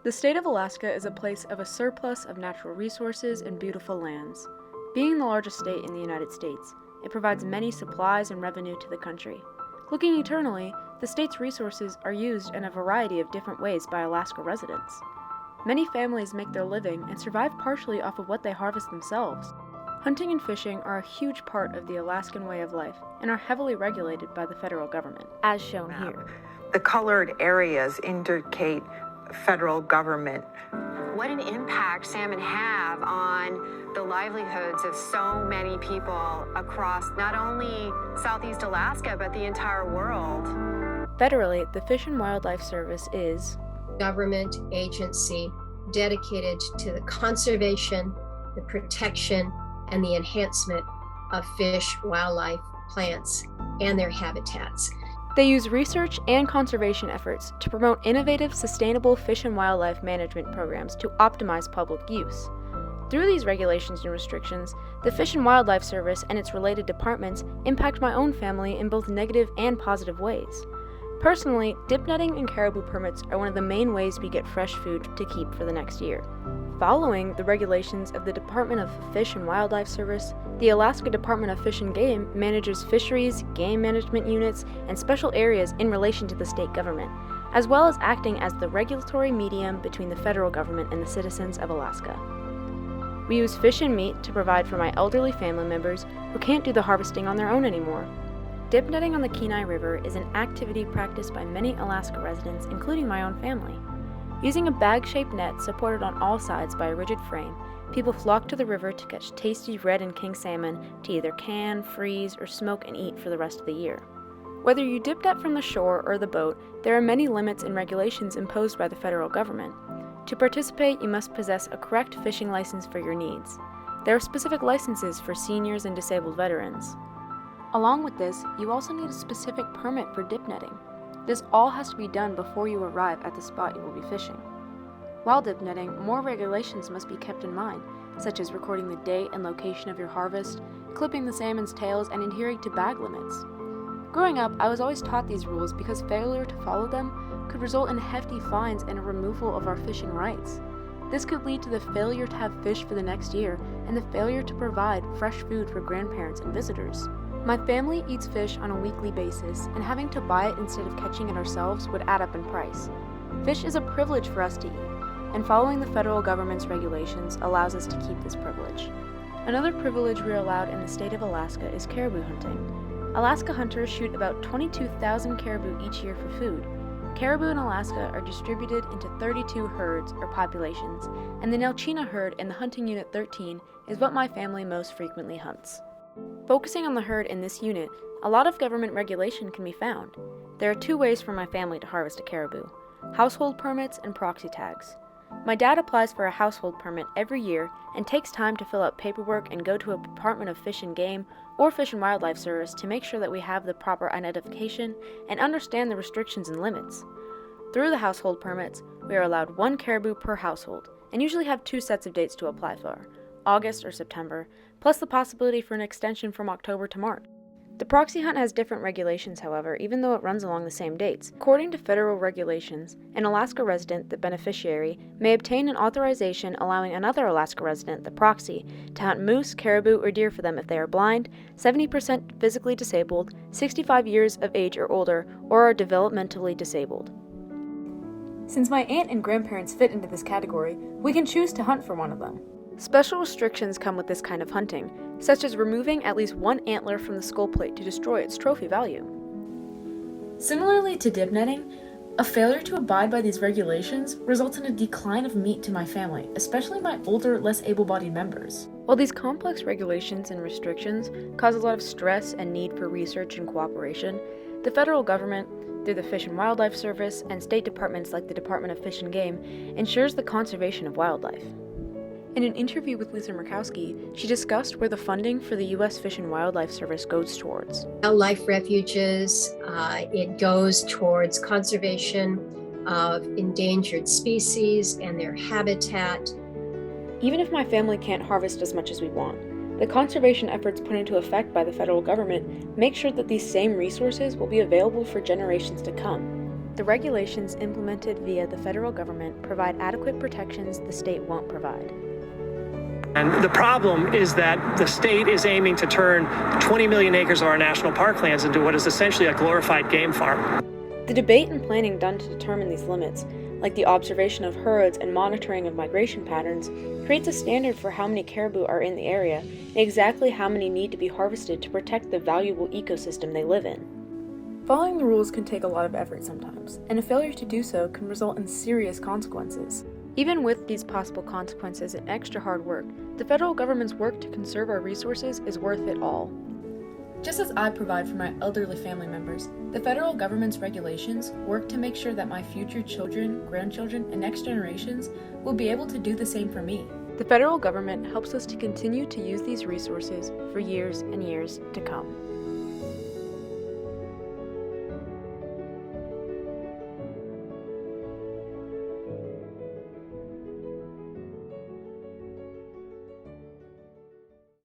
The state of Alaska is a place of a surplus of natural resources and beautiful lands. Being the largest state in the United States, it provides many supplies and revenue to the country. Looking eternally, the state's resources are used in a variety of different ways by Alaska residents. Many families make their living and survive partially off of what they harvest themselves. Hunting and fishing are a huge part of the Alaskan way of life and are heavily regulated by the federal government, as shown here. The colored areas indicate federal government. What an impact salmon have on the livelihoods of so many people across not only Southeast Alaska, but the entire world. Federally, the Fish and Wildlife Service is government agency dedicated to the conservation, the protection, and the enhancement of fish, wildlife, plants, and their habitats. They use research and conservation efforts to promote innovative, sustainable fish and wildlife management programs to optimize public use. Through these regulations and restrictions, the Fish and Wildlife Service and its related departments impact my own family in both negative and positive ways. Personally, dip netting and caribou permits are one of the main ways we get fresh food to keep for the next year. Following the regulations of the Department of Fish and Wildlife Service, the Alaska Department of Fish and Game manages fisheries, game management units, and special areas in relation to the state government, as well as acting as the regulatory medium between the federal government and the citizens of Alaska. We use fish and meat to provide for my elderly family members who can't do the harvesting on their own anymore. Dip netting on the Kenai River is an activity practiced by many Alaska residents, including my own family. Using a bag-shaped net supported on all sides by a rigid frame, people flock to the river to catch tasty red and king salmon to either can, freeze, or smoke and eat for the rest of the year. Whether you dip net from the shore or the boat, there are many limits and regulations imposed by the federal government. To participate, you must possess a correct fishing license for your needs. There are specific licenses for seniors and disabled veterans. Along with this, you also need a specific permit for dip netting. This all has to be done before you arrive at the spot you will be fishing. While dip netting, more regulations must be kept in mind, such as recording the date and location of your harvest, clipping the salmon's tails, and adhering to bag limits. Growing up, I was always taught these rules because failure to follow them could result in hefty fines and a removal of our fishing rights. This could lead to the failure to have fish for the next year and the failure to provide fresh food for grandparents and visitors. My family eats fish on a weekly basis, and having to buy it instead of catching it ourselves would add up in price. Fish is a privilege for us to eat, and following the federal government's regulations allows us to keep this privilege. Another privilege we are allowed in the state of Alaska is caribou hunting. Alaska hunters shoot about 22,000 caribou each year for food. Caribou in Alaska are distributed into 32 herds or populations, and the Nelchina herd in the Hunting Unit 13 is what my family most frequently hunts. Focusing on the herd in this unit, a lot of government regulation can be found. There are two ways for my family to harvest a caribou: household permits and proxy tags. My dad applies for a household permit every year and takes time to fill out paperwork and go to a Department of Fish and Game or Fish and Wildlife Service to make sure that we have the proper identification and understand the restrictions and limits. Through the household permits, we are allowed one caribou per household and usually have two sets of dates to apply for: August or September, plus the possibility for an extension from October to March. The proxy hunt has different regulations, however, even though it runs along the same dates. According to federal regulations, an Alaska resident, the beneficiary, may obtain an authorization allowing another Alaska resident, the proxy, to hunt moose, caribou, or deer for them if they are blind, 70% physically disabled, 65 years of age or older, or are developmentally disabled. Since my aunt and grandparents fit into this category, we can choose to hunt for one of them. Special restrictions come with this kind of hunting, such as removing at least one antler from the skull plate to destroy its trophy value. Similarly to dip netting, a failure to abide by these regulations results in a decline of meat to my family, especially my older, less able-bodied members. While these complex regulations and restrictions cause a lot of stress and need for research and cooperation, the federal government, through the Fish and Wildlife Service and state departments like the Department of Fish and Game, ensures the conservation of wildlife. In an interview with Lisa Murkowski, she discussed where the funding for the U.S. Fish and Wildlife Service goes towards. Wildlife refuges, it goes towards conservation of endangered species and their habitat. Even if my family can't harvest as much as we want, the conservation efforts put into effect by the federal government make sure that these same resources will be available for generations to come. the regulations implemented via the federal government provide adequate protections the state won't provide. And the problem is that the state is aiming to turn 20 million acres of our national parklands into what is essentially a glorified game farm. The debate and planning done to determine these limits, like the observation of herds and monitoring of migration patterns, creates a standard for how many caribou are in the area and exactly how many need to be harvested to protect the valuable ecosystem they live in. Following the rules can take a lot of effort sometimes, and a failure to do so can result in serious consequences. Even with these possible consequences and extra hard work, the federal government's work to conserve our resources is worth it all. Just as I provide for my elderly family members, the federal government's regulations work to make sure that my future children, grandchildren, and next generations will be able to do the same for me. The federal government helps us to continue to use these resources for years and years to come.